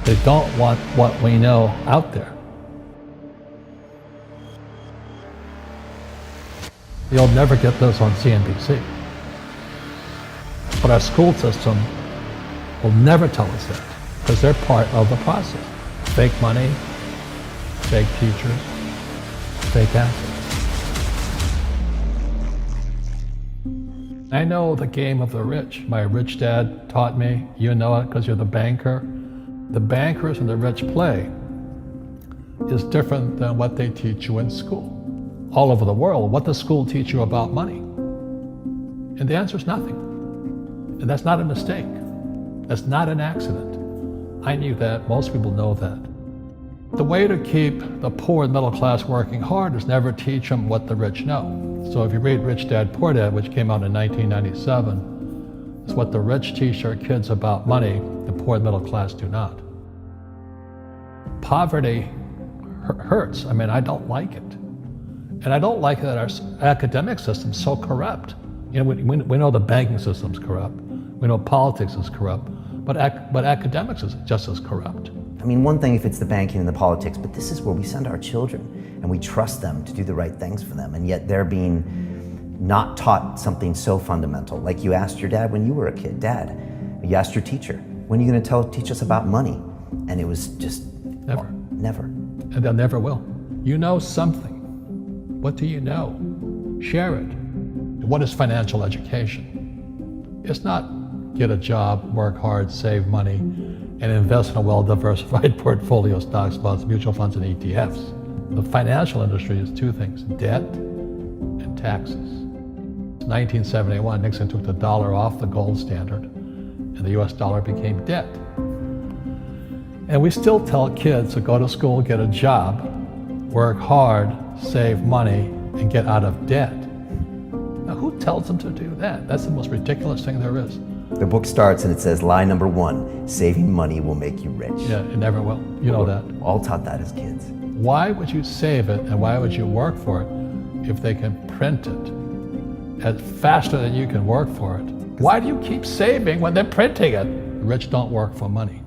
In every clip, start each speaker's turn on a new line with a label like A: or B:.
A: They don't want what we know out there. You'll never get this on CNBC. But our school system will never tell us that, because they're part of the process. Fake money, fake teachers, fake assets. I know the game of the rich. My rich dad taught me. You know it because you're the banker. The bankers and the rich play is different than what they teach you in school. All over the world, what does school teach you about money? And the answer is nothing. And that's not a mistake. That's not an accident. I knew that. Most people know that. The way to keep the poor and middle class working hard is never teach them what the rich know. So if you read Rich Dad, Poor Dad, which came out in 1997, it's what the rich teach their kids about money, the poor and middle class do not. Poverty hurts. I mean, I don't like it. And I don't like that our academic system's so corrupt. You know, we know the banking system's corrupt. We know politics is corrupt. But academics is just as corrupt.
B: I mean, one thing if it's the banking and the politics, but this is where we send our children and we trust them to do the right things for them, and yet they're being not taught something so fundamental. Like you asked your dad when you were a kid, Dad, you asked your teacher, when are you going to teach us about money? And it was just
A: never.
B: Never.
A: And they'll never will. You know something. What do you know? Share it. What is financial education? It's not get a job, work hard, save money, and invest in a well-diversified portfolio of stocks, bonds, mutual funds, and ETFs. The financial industry is two things, debt and taxes. In 1971, Nixon took the dollar off the gold standard, and the US dollar became debt. And we still tell kids to go to school, get a job, work hard, save money, and get out of debt. Now, who tells them to do that? That's the most ridiculous thing there is.
B: The book starts and it says, lie number 1, saving money will make you rich.
A: Yeah, it never will. You know that.
B: All taught that as kids.
A: Why would you save it and why would you work for it if they can print it faster than you can work for it? Why do you keep saving when they're printing it? The rich don't work for money.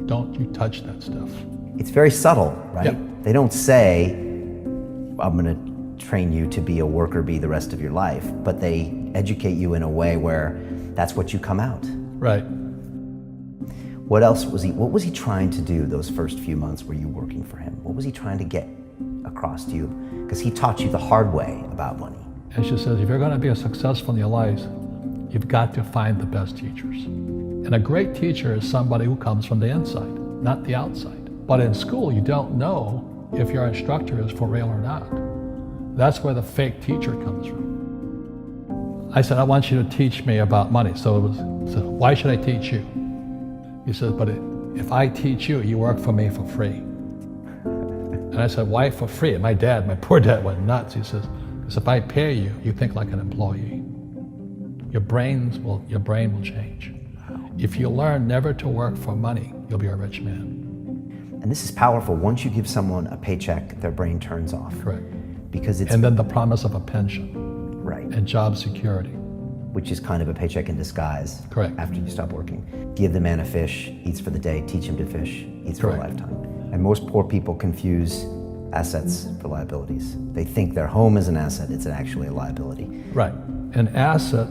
A: Don't you touch that stuff.
B: It's very subtle, right?
A: Yep.
B: They don't say, I'm going to train you to be a worker bee the rest of your life, but they educate you in a way where that's what you come out.
A: Right.
B: What was he trying to do those first few months were you working for him? What was he trying to get across to you? Because he taught you the hard way about money.
A: And she says, if you're going to be successful in your life, you've got to find the best teachers. And a great teacher is somebody who comes from the inside, not the outside. But in school, you don't know if your instructor is for real or not. That's where the fake teacher comes from. I said, I want you to teach me about money. So why should I teach you? He said, but if I teach you, you work for me for free. And I said, why for free? And my poor dad went nuts. He says, because if I pay you, you think like an employee. Your brain will change. If you learn never to work for money, you'll be a rich man.
B: And this is powerful. Once you give someone a paycheck, their brain turns off.
A: Correct.
B: Because it's...
A: And then the promise of a pension.
B: Right.
A: And job security.
B: Which is kind of a paycheck in disguise.
A: Correct.
B: After you stop working. Give the man a fish, eats for the day, teach him to fish, eats for a lifetime. And most poor people confuse assets for liabilities. They think their home is an asset, it's actually a liability.
A: Right. An asset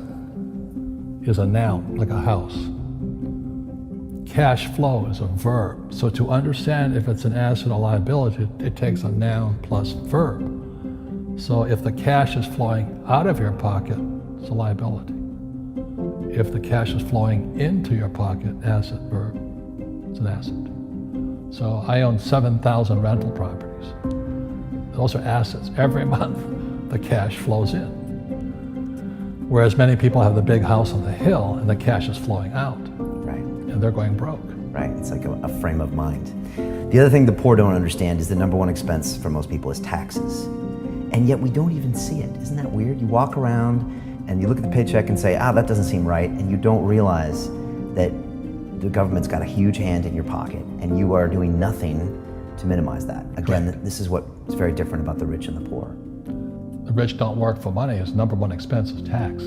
A: is a noun, like a house. Cash flow is a verb. So to understand if it's an asset or liability, it takes a noun plus verb. So if the cash is flowing out of your pocket, it's a liability. If the cash is flowing into your pocket, asset, verb, it's an asset. So I own 7,000 rental properties. Those are assets. Every month, the cash flows in. Whereas many people have the big house on the hill and the cash is flowing out.
B: Right.
A: And they're going broke.
B: Right, it's like a frame of mind. The other thing the poor don't understand is the number one expense for most people is taxes. And yet we don't even see it. Isn't that weird? You walk around and you look at the paycheck and say, that doesn't seem right, and you don't realize that the government's got a huge hand in your pocket and you are doing nothing to minimize that. Again,
A: Correct.
B: This is what's very different about the rich and the poor.
A: The rich don't work for money. Its number one expense is tax.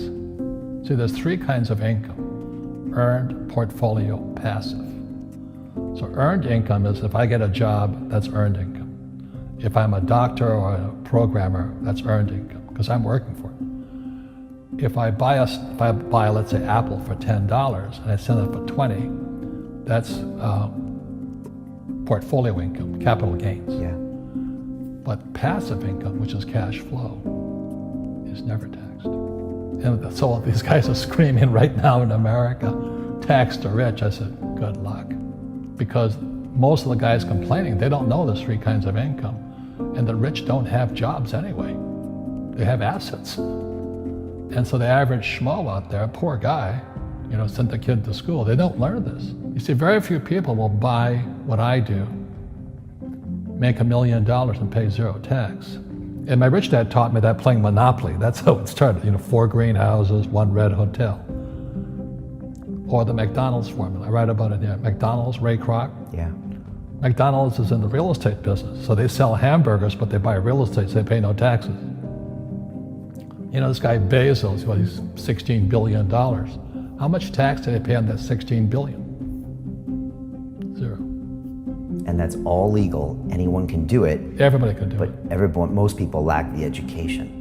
A: See, there's three kinds of income: earned, portfolio, passive. So earned income is if I get a job, that's earned income. If I'm a doctor or a programmer, that's earned income because I'm working for it. If I buy, let's say, Apple for $10 and I sell it for $20, that's portfolio income, capital gains.
B: Yeah.
A: But passive income, which is cash flow, is never taxed. And so these guys are screaming right now in America, tax the rich. I said, good luck. Because most of the guys complaining, they don't know there's three kinds of income. And the rich don't have jobs anyway. They have assets. And so the average schmo out there, poor guy, sent the kid to school. They don't learn this. You see, very few people will buy what I do, make $1 million and pay zero tax. And my rich dad taught me that playing Monopoly. That's how it started. 4 greenhouses, 1 red hotel. Or the McDonald's formula. I write about it here. McDonald's, Ray Kroc.
B: Yeah.
A: McDonald's is in the real estate business. So they sell hamburgers, but they buy real estate, so they pay no taxes. This guy Bezos, he's $16 billion. How much tax did they pay on that $16 billion? Zero.
B: And that's all legal. Anyone can do it.
A: Everybody can do it.
B: But most people lack the education.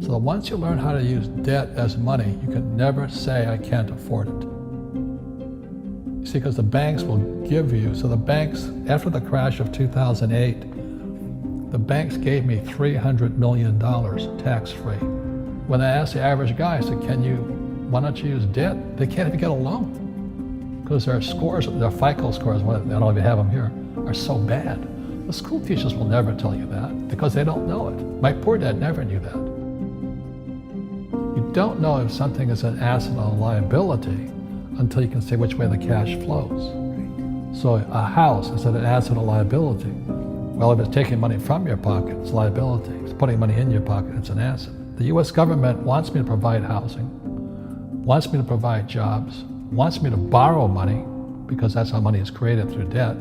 A: So once you learn how to use debt as money, you can never say, I can't afford it. You see, because the banks will give you, so the banks, after the crash of 2008, the banks gave me $300 million tax-free. When I asked the average guy, I said, why don't you use debt? They can't even get a loan because their scores, their FICO scores, I don't know if you have them here, are so bad. The school teachers will never tell you that because they don't know it. My poor dad never knew that. You don't know if something is an asset or a liability until you can say which way the cash flows. So a house, is it an asset or liability? Well, if it's taking money from your pocket, it's liability. If it's putting money in your pocket, it's an asset. The US government wants me to provide housing, wants me to provide jobs, wants me to borrow money because that's how money is created through debt.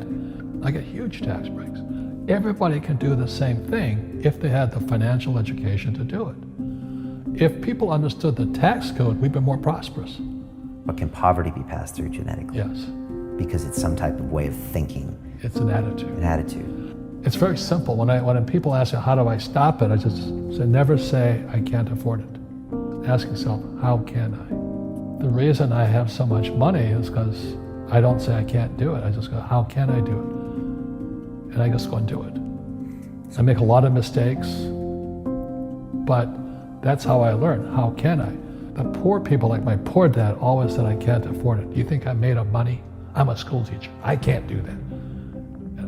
A: I get huge tax breaks. Everybody can do the same thing if they had the financial education to do it. If people understood the tax code, we'd be more prosperous.
B: But can poverty be passed through genetically?
A: Yes.
B: Because it's some type of way of thinking.
A: It's an attitude.
B: An attitude.
A: It's very simple. When people ask me, how do I stop it? I just say, never say, I can't afford it. Ask yourself, how can I? The reason I have so much money is because I don't say I can't do it. I just go, how can I do it? And I just go and do it. I make a lot of mistakes, but that's how I learn. How can I? The poor people, like my poor dad, always said, I can't afford it. Do you think I'm made of money? I'm a school teacher. I can't do that.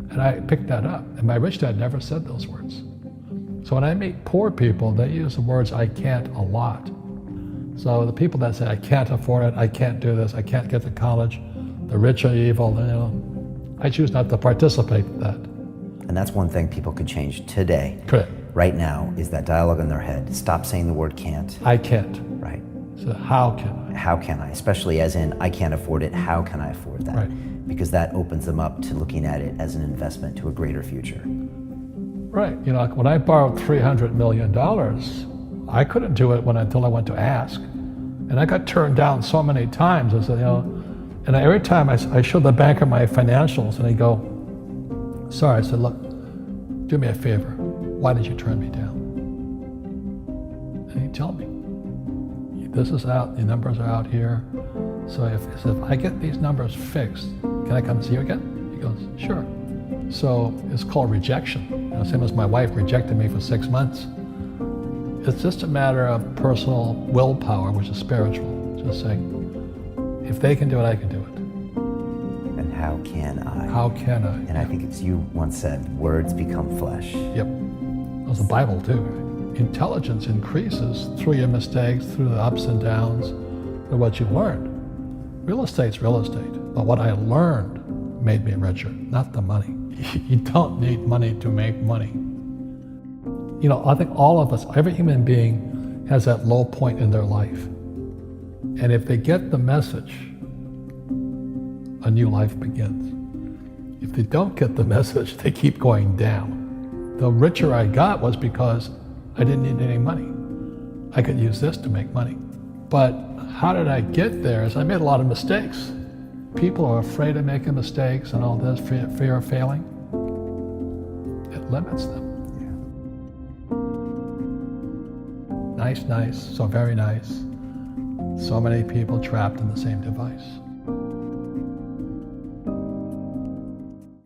A: And I picked that up. And my rich dad never said those words. So when I meet poor people, they use the words I can't a lot. So the people that say, I can't afford it, I can't do this, I can't get to college, the rich are evil, I choose not to participate in that.
B: And that's one thing people could change today.
A: Correct.
B: Right now is that dialogue in their head. Stop saying the word can't.
A: I can't.
B: Right.
A: So how can I?
B: How can I? Especially as in, I can't afford it, how can I afford that?
A: Right.
B: Because that opens them up to looking at it as an investment to a greater future.
A: Right. When I borrowed $300 million, I couldn't do it until I went to ask. And I got turned down so many times. I said, and every time I showed the banker my financials and he'd go, sorry. I said, look, do me a favor. Why did you turn me down? And he'd tell me, this is out, the numbers are out here. So if I get these numbers fixed, can I come see you again? He goes, sure. So it's called rejection. Same as my wife rejected me for 6 months. It's just a matter of personal willpower, which is spiritual. Just saying, if they can do it, I can do it.
B: And how can I?
A: How can I?
B: And I think it's you once said, words become flesh.
A: Yep. That was the Bible too. Right? Intelligence increases through your mistakes, through the ups and downs, through what you learned. Real estate's real estate, but what I learned made me richer, not the money. You don't need money to make money. I think all of us, every human being has that low point in their life. And if they get the message, a new life begins. If they don't get the message, they keep going down. The richer I got was because I didn't need any money. I could use this to make money. But how did I get there? Is I made a lot of mistakes. people are afraid of making mistakes and all this, fear of failing, it limits them. Nice, so very nice. So many people trapped in the same device.